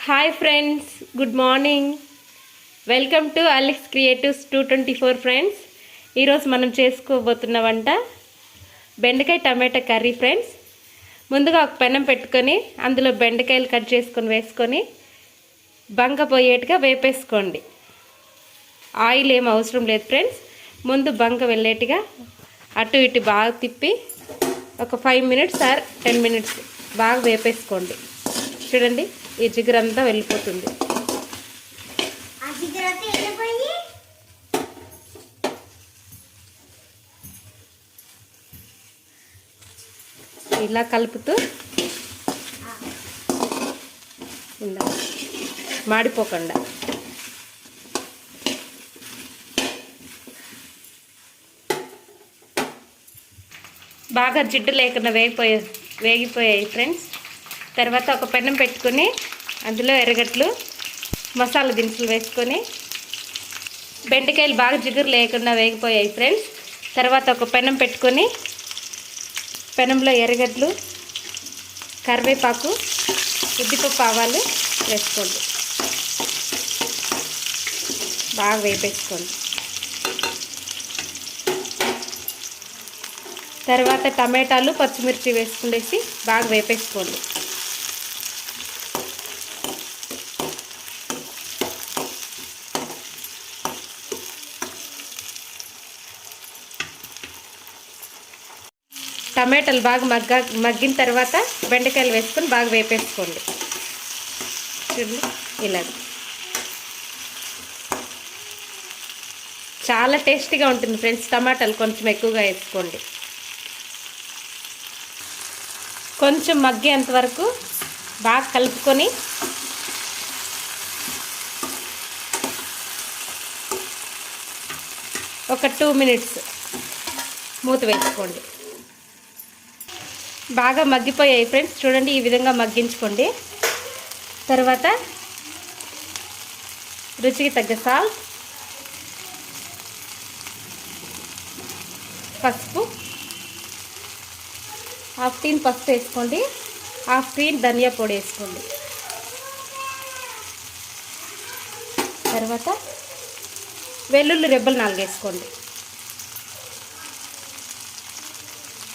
Hi friends, good morning. Welcome to Alex creatives 224 friends. ఈరోజు మనం చేసుకోబోతున్న వంట బెండకాయ టమాటా కర్రీ ఫ్రెండ్స్. ముందుగా ఒక పెనం పెట్టుకొని అందులో బెండకాయలు కట్ చేసుకొని వేసుకొని బంక పోయేట్టుగా వేపేసుకోండి. ఆయిల్ ఏం అవసరం లేదు ఫ్రెండ్స్. ముందు బంక వెళ్ళేట్టుగా అటు ఇటు బాగా తిప్పి ఒక 5 మినిట్స్ ఆర్ 10 మినిట్స్ బాగా వేపేసుకోండి. చూడండి, ఈ జిగురంతా వెళ్ళిపోతుంది. ఇలా కలుపుతూ మాడిపోకుండా బాగా జిడ్డు లేకుండా వేగిపోయాయి ఫ్రెండ్స్. తర్వాత ఒక పెనం పెట్టుకొని అందులో ఎర్రగడ్డలు, మసాలా దినుసులు వేసుకొని బెండకాయలు బాగా జిగురు లేకుండా వేగిపోయాయి ఫ్రెండ్స్. తర్వాత ఒక పెనం పెట్టుకొని పెనంలో ఎర్రగడ్డలు, కరివేపాకు, ఉద్దిపప్పు, ఆవాలు వేసుకోండి. బాగా వేపేసుకోండి. తర్వాత టమాటాలు, పచ్చిమిర్చి వేసుకునేసి బాగా వేపేసుకోండి. టమాటాలు బాగా మగ్గిన తర్వాత బెండకాయలు వేసుకొని బాగా వేపేసుకోండి. చూడండి, ఇలా చాలా టేస్టీగా ఉంటుంది ఫ్రెండ్స్. టమాటాలు కొంచెం ఎక్కువగా వేసుకోండి. కొంచెం మగ్గేంత వరకు బాగా కలుపుకొని ఒక 2 మినిట్స్ మూత వేసుకోండి. బాగా మగ్గిపోయాయి ఫ్రెండ్స్. చూడండి, ఈ విధంగా మగ్గించుకోండి. తర్వాత రుచికి తగ్గ సాల్ట్, పసుపు, 1/2 టీ పసుపు వేసుకోండి. 1/2 టీ ధనియా పొడి వేసుకోండి. తర్వాత వెల్లుల్లి రెబ్బలు 4 వేసుకోండి.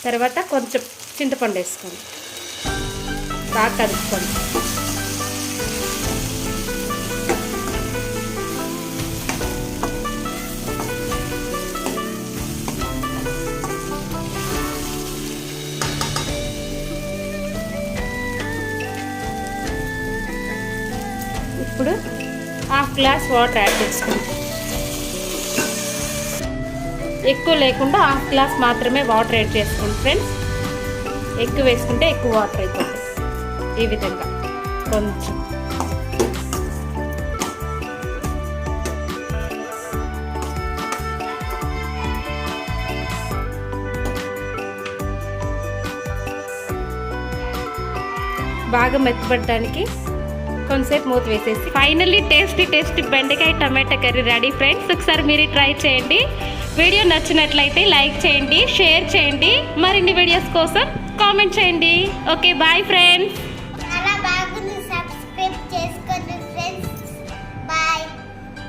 తర్వాత కొంచెం చింతపండు వేసుకోండి. బాగా కలుపుకోండి. ఇప్పుడు 1/2 గ్లాస్ వాటర్ యాడ్ చేసుకోండి. ఎక్కువ లేకుండా 1/2 గ్లాస్ మాత్రమే వాటర్ యాడ్ చేసుకోండి ఫ్రెండ్స్. ఎక్కువ వేసుకుంటే ఎక్కువ వాటర్ అయిపోతుంది. ఈ విధంగా కొంచెం బాగా మెత్తబడడానికి కొంచెంసేపు మూత వేసేసి ఫైనల్లీ టేస్టీ బెండకాయ టమాటా కర్రీ రెడీ ఫ్రెండ్స్. ఒకసారి మీరు ట్రై చేయండి. వీడియో నచ్చినట్లయితే లైక్ చేయండి, షేర్ చేయండి. మరిన్ని వీడియోస్ కోసం కామెంట్ చేయండి. Okay, bye friends.